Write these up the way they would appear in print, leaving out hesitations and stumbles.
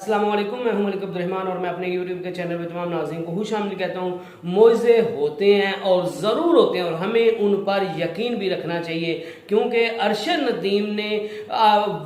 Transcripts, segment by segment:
अस्सलाम वालेकुम, मैं हूं मलिक अब्दुर्रहमान और मैं अपने यूट्यूब के चैनल में तमाम नाज़रीन को खुशामदीद कहता हूं। मोइज़े होते हैं और ज़रूर होते हैं और हमें उन पर यकीन भी रखना चाहिए, क्योंकि अरशद नदीम ने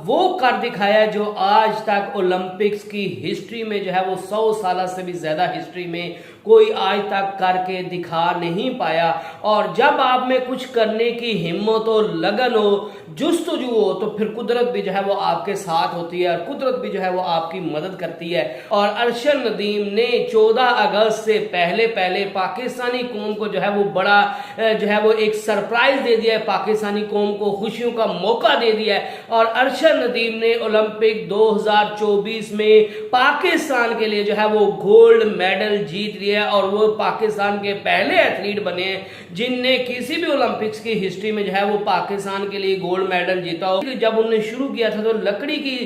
वो कर दिखाया जो आज तक ओलंपिक्स की हिस्ट्री में जो है वो 100 साल से भी ज़्यादा हिस्ट्री में कोई आज तक करके दिखा नहीं पाया। और जब आप में कुछ करने की हिम्मत हो, लगन हो, जुस्तजू हो, तो फिर कुदरत भी जो है वो आपके साथ होती है और कुदरत भी जो है वो आपकी मदद करती है। और अरशद नदीम ने 14 अगस्त से पहले पहले पाकिस्तानी कौम को जो है वो बड़ा जो है वो एक सरप्राइज दे दिया है, पाकिस्तानी कौम को खुशियों का मौका दे दिया है। और अरशद नदीम ने ओलंपिक 2024 में पाकिस्तान के लिए जो है वो गोल्ड मेडल जीत लिया और वो पाकिस्तान के पहले एथलीट बने हैं जिनने किसी भी ओलंपिक्स की हिस्ट्री में जो है वो पाकिस्तान के लिए गोल्ड मेडल जीता हो। जब उन्होंने शुरू किया था तो लकड़ी की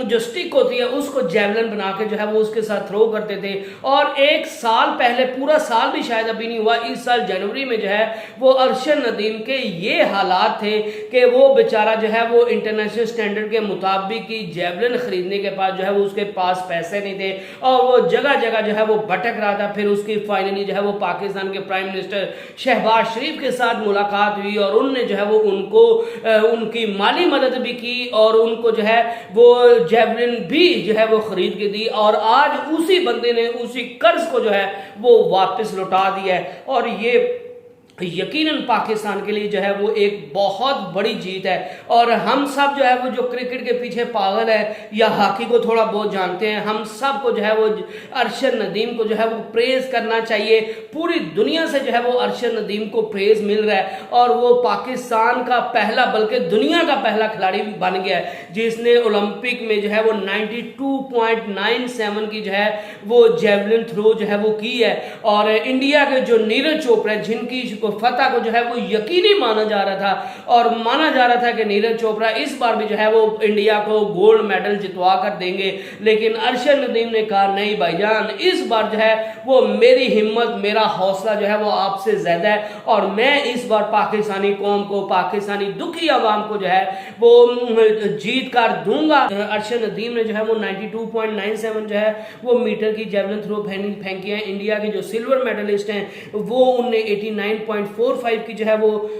जो स्टिक होती है उसको जेवलिन बना के जो है वो उसके साथ थ्रो करते थे। और एक साल पहले, पूरा साल भी शायद अभी नहीं हुआ, इस साल जनवरी में जो है वो अरशद नदीम के ये हालात थे कि वो बेचारा जो है वो इंटरनेशनल स्टैंडर्ड के मुताबिक की जेवलिन खरीदने के पास जो है वो उसके पास पैसे नहीं थे और वो जगह जगह जो है वो भटक रहा था। फिर उसकी फाइनली जो है वो पाकिस्तान के प्राइम मिनिस्टर शहबाज शरीफ के साथ मुलाकात हुई और उनने जो है वो उनको उनकी माली मदद भी की और उनको जो है वो जेवलिन भी जो है वो खरीद के दी। और आज उसी बंदे ने उसी कर्ज को जो है वो वापस लौटा दिया है। और ये यकीनन पाकिस्तान के लिए जो है वो एक बहुत बड़ी जीत है। और हम सब जो है वो जो क्रिकेट के पीछे पागल है या हॉकी को थोड़ा बहुत जानते हैं, हम सब को जो है वो अरशद नदीम को जो है वो प्रेज करना चाहिए। पूरी दुनिया से जो है वो अरशद नदीम को प्रेज मिल रहा है और वो पाकिस्तान का पहला, बल्कि दुनिया का पहला खिलाड़ी बन गया है जिसने ओलंपिक में जो है वो 92.97 की जो है वो जेवलिन थ्रो जो है वो की है। और इंडिया के जो नीरज चोपड़ा जिनकी फतह को जो है वो यकीनी माना जा रहा था और माना जा रहा था कि नीरज चोपड़ा इस बार भी जो है वो इंडिया को गोल्ड मेडल जितवा कर देंगे, लेकिन अरशद नदीम ने कहा नहीं भाईजान, इस बार जो है वो मेरी हिम्मत, मेरा हौसला जो है वो आपसे ज्यादा है और मैं इस बार पाकिस्तानी कौम को, पाकिस्तानी दुखी आवाम को जो है वो जीत कर दूंगा। अरशद नदीम ने जो है वो 92.97 जो है वो मीटर की जेवलिन थ्रो फेंकी है। इंडिया के जो सिल्वर मेडलिस्ट हैं वो उनने 89.45 की जो है वो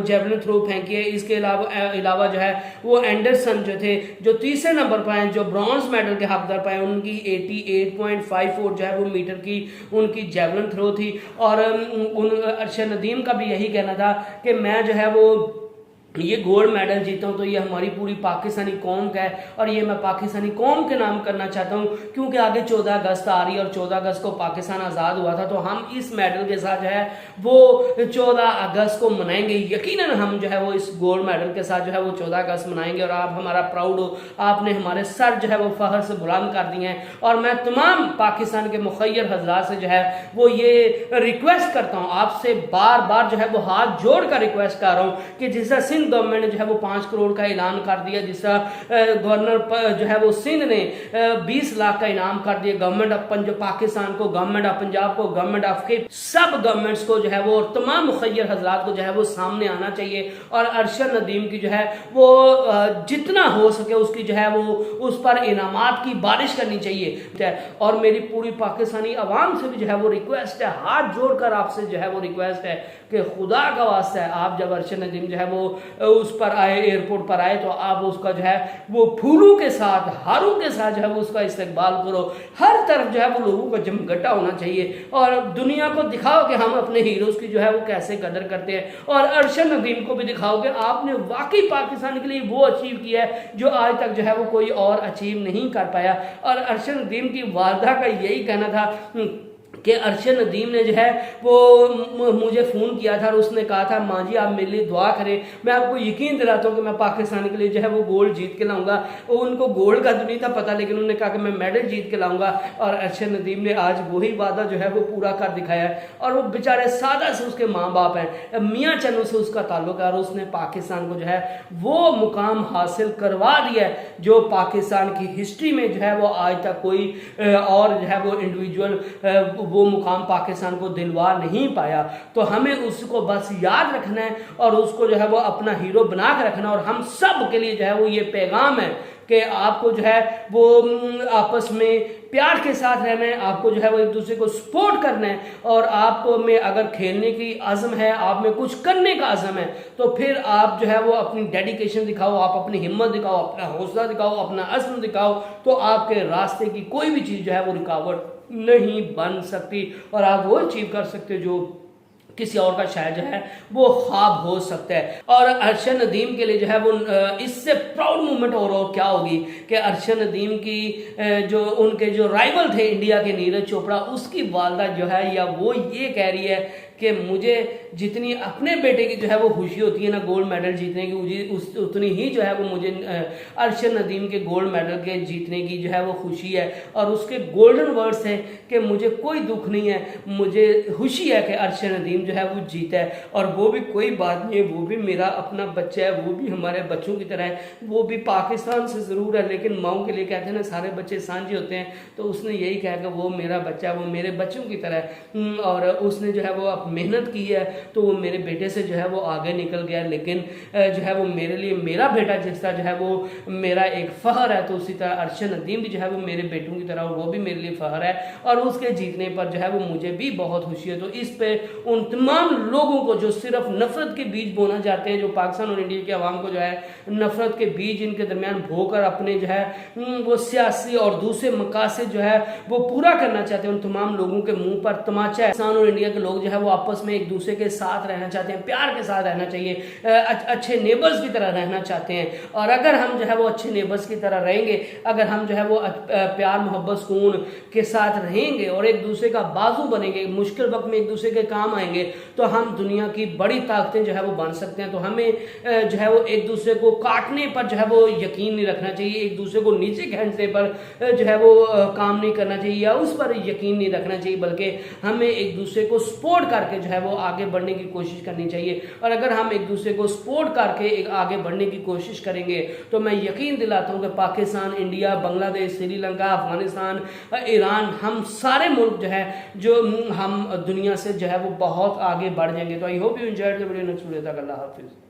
जेवलिन थ्रो फेंकी है। इसके अलावा जो है वो एंडरसन जो थे जो तीसरे नंबर पर आए, जो ब्रॉन्ज मेडल के हकदार पाए, उनकी 88.54 जो है वो मीटर की उनकी जेवलिन थ्रो थी। और अरशद नदीम का भी यही कहना था कि मैं जो है वो ये गोल्ड मेडल जीता हूं तो ये हमारी पूरी पाकिस्तानी कौम का है और ये मैं पाकिस्तानी कौम के नाम करना चाहता हूं, क्योंकि आगे 14 अगस्त आ रही है और 14 अगस्त को पाकिस्तान आज़ाद हुआ था। तो हम इस मेडल के साथ जो है वो 14 अगस्त को मनाएंगे। यकीनन हम जो है वो इस गोल्ड मेडल के साथ जो है वो 14 अगस्त मनाएंगे और आप हमारा प्राउड हो, आपने हमारे सर जो है वो फखर से बुलंद कर दिए हैं। और मैं तमाम पाकिस्तान के मुखय्यर हजरात से जो है वो ये रिक्वेस्ट करता हूँ, आपसे बार बार जो है वो हाथ जोड़ कर रिक्वेस्ट कर रहा हूँ कि जिस गवर्नमेंट ने जो है वो 5 करोड़ का ऐलान कर दिया, जिसका गवर्नर जो है वो सिंध ने 20 लाख का इनाम कर दिया गवर्नमेंट ऑफ पाकिस्तान को, गवर्नमेंट ऑफ पंजाब को, गवर्नमेंट ऑफ सब गवर्नमेंट्स को जो है वो और तमाम मुखय्यर हजरात को जो है वो सामने आना चाहिए और अरशद नदीम की जो है वो जितना हो सके उसकी जो है वो उस पर इनामात की बारिश करनी चाहिए। और मेरी पूरी पाकिस्तानी आवाम से भी जो है वो रिक्वेस्ट है, हाथ जोड़कर आपसे जो है वो रिक्वेस्ट है कि खुदा का वास्ता है, आप जब अरशद नदीम जो है वो उस पर आए, एयरपोर्ट पर आए, तो आप उसका जो है वो फूलों के साथ, हारों के साथ जो है वो उसका इस्तकबाल करो। हर तरफ जो है वो लोगों का जमघटा होना चाहिए और दुनिया को दिखाओ कि हम अपने हीरोज की जो है वो कैसे कदर करते हैं। और अरशद नदीम को भी दिखाओ कि आपने वाकई पाकिस्तान के लिए वो अचीव किया है जो आज तक जो है वो कोई और अचीव नहीं कर पाया। और अरशद नदीम की वालदा का यही कहना था कि अरशद नदीम ने जो है वो मुझे फ़ोन किया था और उसने कहा था माँ जी आप मेरे लिए दुआ करें, मैं आपको यकीन दिलाता हूँ कि मैं पाकिस्तान के लिए जो है वो गोल्ड जीत के लाऊंगा। वो उनको गोल्ड का तो नहीं था पता, लेकिन उन्होंने कहा कि मैं मेडल जीत के लाऊंगा। और अरशद नदीम ने आज वही वादा जो है वो पूरा कर दिखाया है। और वो बेचारे सादा से उसके माँ बाप हैं, मियाँ चन्नू से उसका ताल्लुक है और उसने पाकिस्तान को जो है वो मुकाम हासिल करवा दिया है जो पाकिस्तान की हिस्ट्री में जो है वो आज तक कोई और जो है वो इंडिविजुअल वो मुकाम पाकिस्तान को दिलवा नहीं पाया। तो हमें उसको बस याद रखना है और उसको जो है वो अपना हीरो बना के रखना। और हम सब के लिए जो है वो ये पैगाम है कि आपको जो है वो आपस में प्यार के साथ रहना है, आपको जो है वो एक दूसरे को सपोर्ट करना है, और आपको में अगर खेलने की आज़म है, आप में कुछ करने का आज़म है, तो फिर आप जो है वो अपनी डेडिकेशन दिखाओ, आप अपनी हिम्मत दिखाओ, अपना हौसला दिखाओ, अपना अज़्म दिखाओ, तो आपके रास्ते की कोई भी चीज़ जो है वो रुकावट नहीं बन सकती, और आप वो अचीव कर सकते हो जो किसी और का शायद जो है वो ख्वाब हो सकता है। और अरशद नदीम के लिए जो है वो इससे प्राउड मोमेंट और क्या होगी कि अरशद नदीम की जो उनके जो राइवल थे इंडिया के नीरज चोपड़ा, उसकी वालदा जो है या वो ये कह रही है कि मुझे जितनी अपने बेटे की जो है वो खुशी होती है ना गोल्ड मेडल जीतने की, उतनी ही जो है वो मुझे अरशद नदीम के गोल्ड मेडल के जीतने की जो है वो खुशी है। और उसके गोल्डन वर्ड्स हैं कि मुझे कोई दुख नहीं है, मुझे खुशी है कि अरशद नदीम जो है वो जीता है, और वो भी कोई बात नहीं है, वो भी मेरा अपना बच्चा है, वो भी हमारे बच्चों की तरह है, वो भी पाकिस्तान से ज़रूर है लेकिन माओ के लिए कहते हैं ना सारे बच्चे सांझे होते हैं, तो उसने यही कहा कि वो मेरा बच्चा है, वो मेरे बच्चों की तरह है, और उसने जो है वो मेहनत की है तो वो मेरे बेटे से जो है वो आगे निकल गया। लेकिन जो है वो मेरे लिए मेरा बेटा जिस तरह जो है वो मेरा एक फ़ख्र है, तो उसी तरह अरशद नदीम भी जो है वो मेरे बेटों की तरह, और वो भी मेरे लिए फ़ख्र है, और उसके जीतने पर जो है वो मुझे भी बहुत खुशी है। तो इस पे उन तमाम लोगों को जो सिर्फ नफरत के बीज बोना चाहते हैं, जो पाकिस्तान और इंडिया के अवाम को जो है नफरत के बीज इनके दरमियान बोकर अपने जो है वो सियासी और दूसरे मकासद जो है वो पूरा करना चाहते हैं, उन तमाम लोगों के मुंह पर तमाचा है। पाकिस्तान और इंडिया के लोग जो है वो आपस में एक दूसरे के साथ रहना चाहते हैं, प्यार के साथ रहना चाहिए, अच्छे नेबर्स की तरह रहना चाहते हैं। और अगर हम जो है वो अच्छे नेबर्स की तरह रहेंगे, अगर हम जो है वो प्यार मोहब्बत सुकून के साथ रहेंगे और एक दूसरे का बाजू बनेंगे, मुश्किल वक्त में एक दूसरे के काम आएंगे, तो हम दुनिया की बड़ी ताकतें जो है वो बन सकते हैं। तो हमें जो है वो एक दूसरे को काटने पर जो है वो यकीन नहीं रखना चाहिए, एक दूसरे को नीचे खींचने पर जो है वो काम नहीं करना चाहिए या उस पर यकीन नहीं रखना चाहिए, बल्कि हमें एक दूसरे को सपोर्ट करके जो है वो आगे बढ़ने की कोशिश करनी चाहिए। और अगर हम एक दूसरे को सपोर्ट करके एक आगे बढ़ने की कोशिश करेंगे तो मैं यकीन दिलाता हूं कि पाकिस्तान, इंडिया, बांग्लादेश, श्रीलंका, अफगानिस्तान, ईरान, हम सारे मुल्क जो है जो हम दुनिया से जो है वो बहुत आगे बढ़ जाएंगे। तो I hope you enjoyed the video. Next video तक अल्लाह हाफिज़।